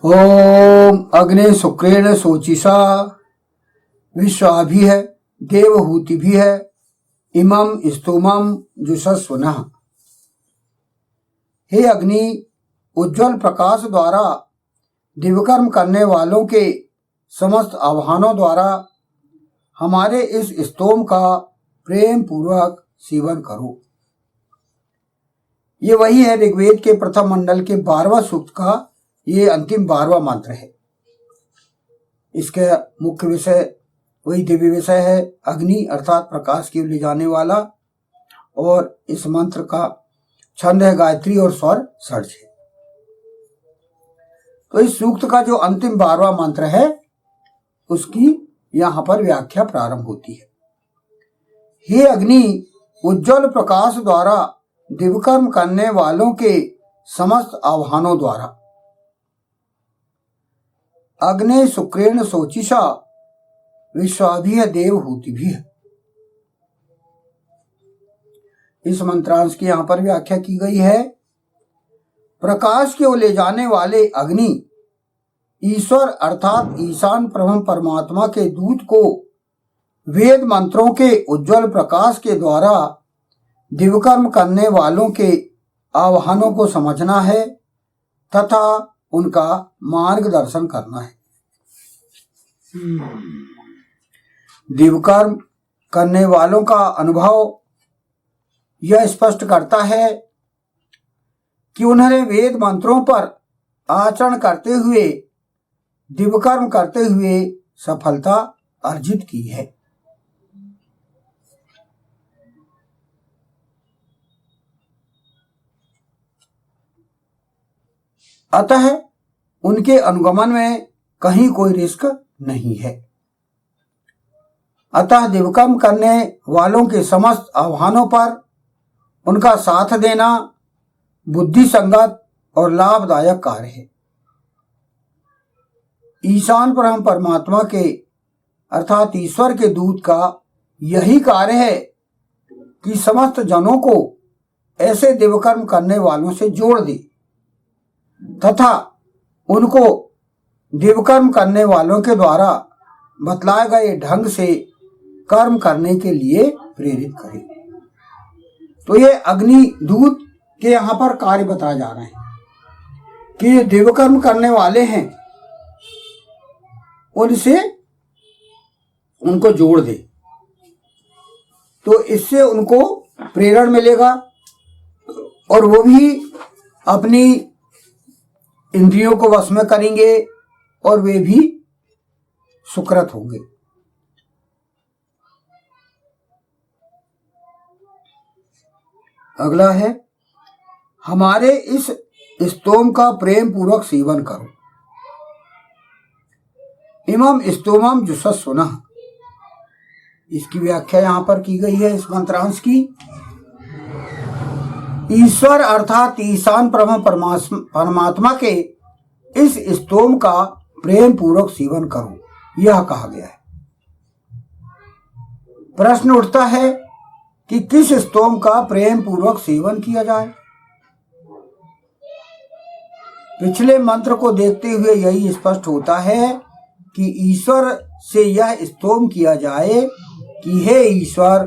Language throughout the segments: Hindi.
ओम अग्ने शुक्रेण शोचिषा विश्वाभि है देवहूति भी है इमं स्तोमं जुषस्वनः। हे अग्नि, उज्जवल प्रकाश द्वारा दिव्यकर्म करने वालों के समस्त आह्वानों द्वारा हमारे इस स्तोम का प्रेम पूर्वक सेवन करो। ये वही है ऋग्वेद के प्रथम मंडल के 12वां सूक्त का ये अंतिम 12वां मंत्र है। इसका मुख्य विषय वही दिव्य विषय है अग्नि अर्थात प्रकाश की ओर ले जाने वाला, और इस मंत्र का छंद है गायत्री और स्वर षड्ज है। तो इस सूक्त का जो अंतिम 12वां मंत्र है उसकी यहां पर व्याख्या प्रारंभ होती है। हे अग्नि, उज्जवल प्रकाश द्वारा दिव्यकर्म करने वालों के समस्त आह्वानों द्वारा अग्ने शुक्रेण शोचिषा विश्वाभि देवहूति भी है। इस मंत्रांश की यहां पर व्याख्या की गई है। प्रकाश की ओर ले जाने वाले अग्नि ईश्वर अर्थात ईशान ब्रह्म परमात्मा के दूत को वेद मंत्रों के उज्जवल प्रकाश के द्वारा दिव्यकर्म करने वालों के आह्वानों को समझना है तथा उनका मार्गदर्शन करना है। दिव्यकर्म करने वालों का अनुभव यह स्पष्ट करता है कि उन्होंने वेद मंत्रों पर आचरण करते हुए दिव्यकर्म करते हुए सफलता अर्जित की है। अतः उनके अनुगमन में कहीं कोई रिस्क नहीं है। अतः दिव्यकर्म करने वालों के समस्त आह्वानों पर उनका साथ देना बुद्धि संगत और लाभदायक कार्य है। ईशान ब्रह्म परमात्मा के अर्थात ईश्वर के दूत का यही कार्य है कि समस्त जनों को ऐसे दिव्यकर्म करने वालों से जोड़ दे तथा उनको दिव्यकर्म करने वालों के द्वारा बतलाए गए ढंग से कर्म करने के लिए प्रेरित करे। तो ये अग्नि दूत के यहाँ पर कार्य बताए जा रहे हैं कि ये दिव्यकर्म करने वाले हैं उनसे उनको जोड़ दे, तो इससे उनको प्रेरणा मिलेगा और वो भी अपनी इंद्रियों को वश में करेंगे और वे भी सुकृत होंगे। अगला है हमारे इस स्तोम का प्रेम पूर्वक सेवन करो। इमं स्तोमं जुषस्वनः। इसकी व्याख्या यहां पर की गई है इस मंत्रांश की। ईश्वर अर्थात ईशान ब्रह्म परमात्मा के इस स्तोम का प्रेम पूर्वक सेवन करो, यह कहा गया है। प्रश्न उठता है कि किस स्तोम का प्रेम पूर्वक सेवन किया जाए। पिछले मंत्र को देखते हुए यही स्पष्ट होता है कि ईश्वर से यह स्तोम किया जाए कि हे ईश्वर,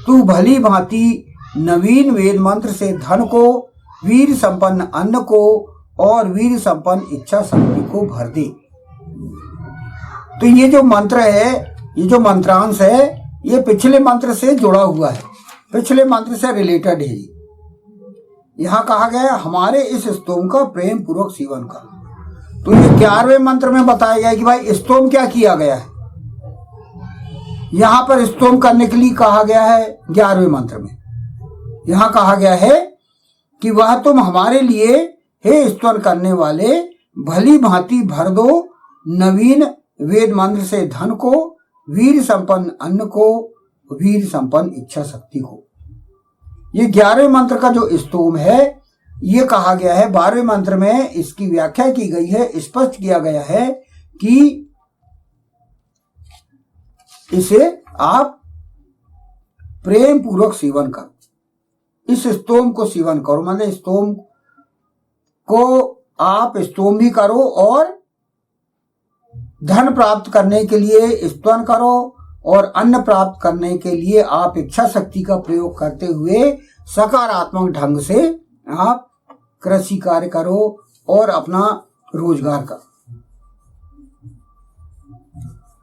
तू भली भांति नवीन वेद मंत्र से धन को, वीर संपन्न अन्न को और वीर संपन्न इच्छा शक्ति को भर दे। तो ये जो मंत्र है, ये जो मंत्रांश है, ये पिछले मंत्र से जुड़ा हुआ है, पिछले मंत्र से रिलेटेड है। यहां कहा गया हमारे इस स्तोम का प्रेम पूर्वक सेवन करो। तो ये 11वें मंत्र में बताया गया कि भाई स्तोम क्या किया गया है। यहां पर स्तोम करने के लिए कहा गया है 11वें मंत्र में। यहां कहा गया है कि वह तुम हमारे लिए हे स्तवन करने वाले भली भांति भर दो नवीन वेद मंत्र से धन को, वीर संपन्न अन्न को, वीर संपन्न इच्छा शक्ति को। ये 11वें मंत्र का जो स्तोम है ये कहा गया है। 12वें मंत्र में इसकी व्याख्या की गई है, स्पष्ट किया गया है कि इसे आप प्रेम पूर्वक सेवन करो। इस स्तोम को सेवन करो, मतलब स्तोम को आप स्तोम भी करो और धन प्राप्त करने के लिए स्तवन करो और अन्न प्राप्त करने के लिए आप इच्छा शक्ति का प्रयोग करते हुए सकारात्मक ढंग से आप कृषि कार्य करो और अपना रोजगार करो।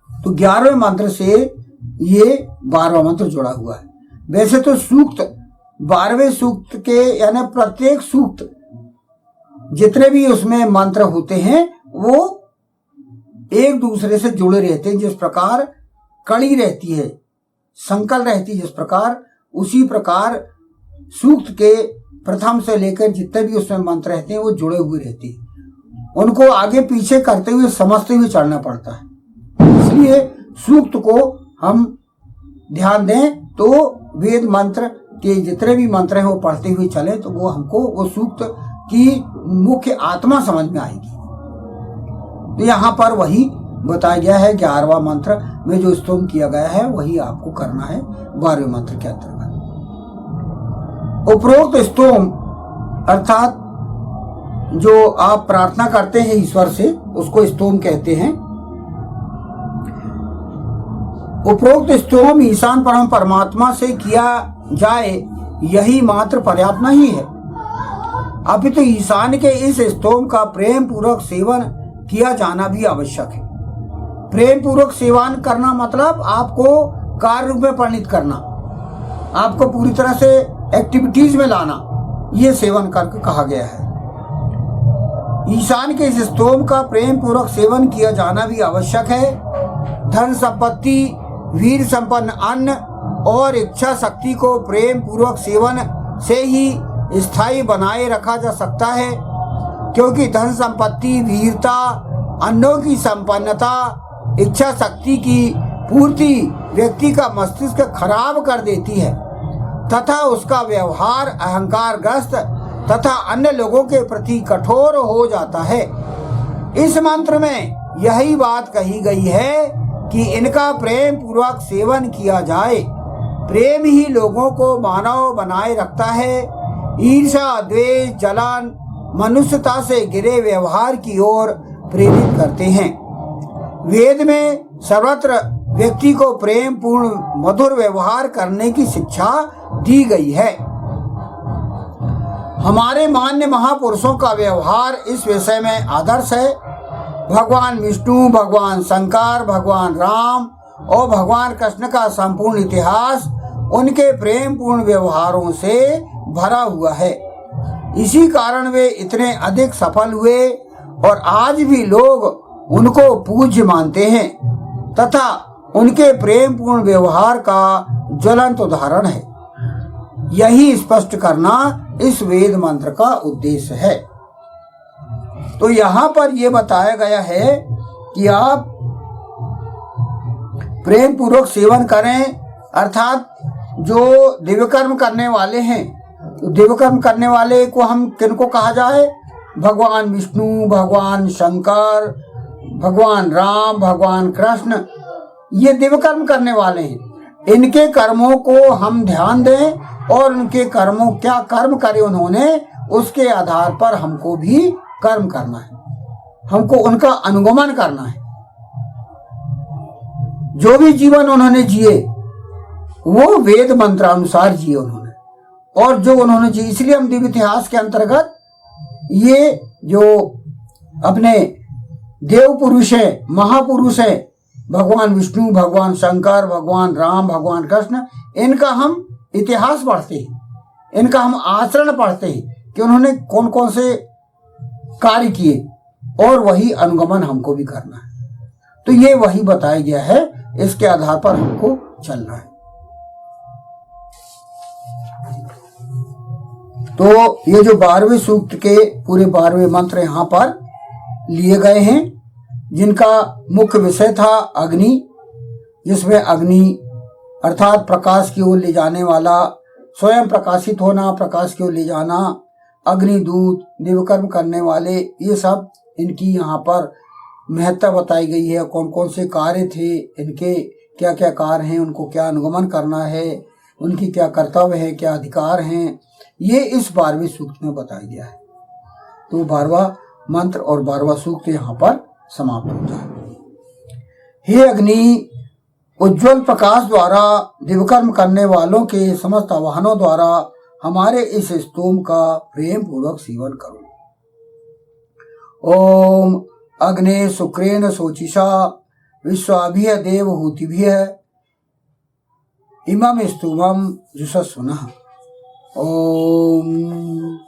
तो 11वें मंत्र से ये 12वां मंत्र जुड़ा हुआ है। वैसे तो सूक्त 12वें सूक्त के यानी प्रत्येक सूक्त जितने भी उसमें मंत्र होते हैं वो एक दूसरे से जुड़े रहते हैं। जिस प्रकार कड़ी रहती है, संकल रहती है जिस प्रकार, उसी प्रकार सूक्त के प्रथम से लेकर जितने भी उसमें मंत्र रहते हैं वो जुड़े हुए रहते हैं। उनको आगे पीछे करते हुए समझते हुए चढ़ना पड़ता है। इसलिए सूक्त को हम ध्यान दें तो वेद मंत्र के जितने भी मंत्र हैं वो पढ़ते हुए चले तो वो हमको वो सूक्त की मुख्य आत्मा समझ में आएगी। तो यहाँ पर वही बताया गया है 11वां मंत्र में जो स्तोम किया गया है वही आपको करना है 12वें मंत्र के अंतर्गत। उपरोक्त स्तोम अर्थात जो आप प्रार्थना करते हैं ईश्वर से उसको स्तोम कहते हैं। उपरोक्त स्तोम ईशान परम परमात्मा से किया जाए यही मात्र पर्याप्त नहीं है, अभी तो ईशान के इस स्तोम का प्रेम पूर्वक सेवन किया जाना भी आवश्यक है। प्रेम पूर्वक सेवन करना मतलब आपको कार्य रूप में परिणित करना, आपको पूरी तरह से एक्टिविटीज में लाना, ये सेवन करके कहा गया है। ईशान के इस स्तोम का प्रेम पूर्वक सेवन किया जाना भी आवश्यक है। धन संपत्ति, वीर संपन्न अन्न और इच्छा शक्ति को प्रेम पूर्वक सेवन से ही स्थायी बनाए रखा जा सकता है, क्योंकि धन संपत्ति, वीरता, अन्नों की संपन्नता, इच्छा शक्ति की पूर्ति व्यक्ति का मस्तिष्क खराब कर देती है तथा उसका व्यवहार अहंकारग्रस्त तथा अन्य लोगों के प्रति कठोर हो जाता है। इस मंत्र में यही बात कही गई है कि इनका प्रेम पूर्वक सेवन किया जाए। प्रेम ही लोगों को मानव बनाए रखता है। ईर्ष्या, द्वेष, जलन मनुष्यता से गिरे व्यवहार की ओर प्रेरित करते हैं। वेद में सर्वत्र व्यक्ति को प्रेम पूर्ण मधुर व्यवहार करने की शिक्षा दी गई है। हमारे मान्य महापुरुषों का व्यवहार इस विषय में आदर्श है। भगवान विष्णु, भगवान शंकर, भगवान राम और भगवान कृष्ण का संपूर्ण इतिहास उनके प्रेम पूर्ण व्यवहारों से भरा हुआ है। इसी कारण वे इतने अधिक सफल हुए और आज भी लोग उनको पूज्य मानते हैं तथा उनके प्रेम पूर्ण व्यवहार का ज्वलंत उदाहरण है। यही स्पष्ट करना इस वेद मंत्र का उद्देश्य है। तो यहाँ पर यह बताया गया है कि आप प्रेम पूर्वक सेवन करें, अर्थात जो दिव्यकर्म करने वाले हैं, तो दिव्यकर्म करने वाले को हम किनको कहा जाए? भगवान विष्णु, भगवान शंकर, भगवान राम, भगवान कृष्ण, ये दिव्यकर्म करने वाले हैं। इनके कर्मों को हम ध्यान दें और उनके कर्मों क्या कर्म करे उन्होंने, उसके आधार पर हमको भी कर्म करना है, हमको उनका अनुगमन करना है। जो भी जीवन उन्होंने जिए वो वेद मंत्रानुसार जिए उन्होंने, और जो उन्होंने जिए, इसलिए हम दिव्य इतिहास के अंतर्गत ये जो अपने देव पुरुष है, महापुरुष है, भगवान विष्णु, भगवान शंकर, भगवान राम, भगवान कृष्ण, इनका हम इतिहास पढ़ते हैं, इनका हम आचरण पढ़ते हैं कि उन्होंने कौन कौन से कार्य किए, और वही अनुगमन हमको भी करना है। तो ये वही बताया गया है, इसके आधार पर हमको चलना है। तो ये जो 12वें सूक्त के पूरे 12वें मंत्र यहाँ पर लिए गए हैं, जिनका मुख्य विषय था अग्नि, जिसमें अग्नि अर्थात प्रकाश की ओर ले जाने वाला, स्वयं प्रकाशित होना, प्रकाश की ओर ले जाना, अग्निदूत, दिव्यकर्म करने वाले, ये सब इनकी यहाँ पर महत्ता बताई गई है। कौन कौन से कार्य थे इनके, क्या क्या कार्य हैं, उनको क्या अनुगमन करना है, उनकी क्या कर्तव्य है, क्या अधिकार हैं, ये इस 12वें सूक्त में बताया गया है। तो 12वां मंत्र और 12वां सूक्त यहाँ पर समाप्त होता है। हे अग्नि, उज्जवल प्रकाश द्वारा दिव्यकर्म करने वालों के समस्त आवाहनों द्वारा हमारे इस स्तोम का प्रेम पूर्वक सेवन करो। ओम अग्ने शुक्रेण शोचिषा विश्वाभिः देवहूतिभिः इमं स्तोमं जुषस्वनः। ओम।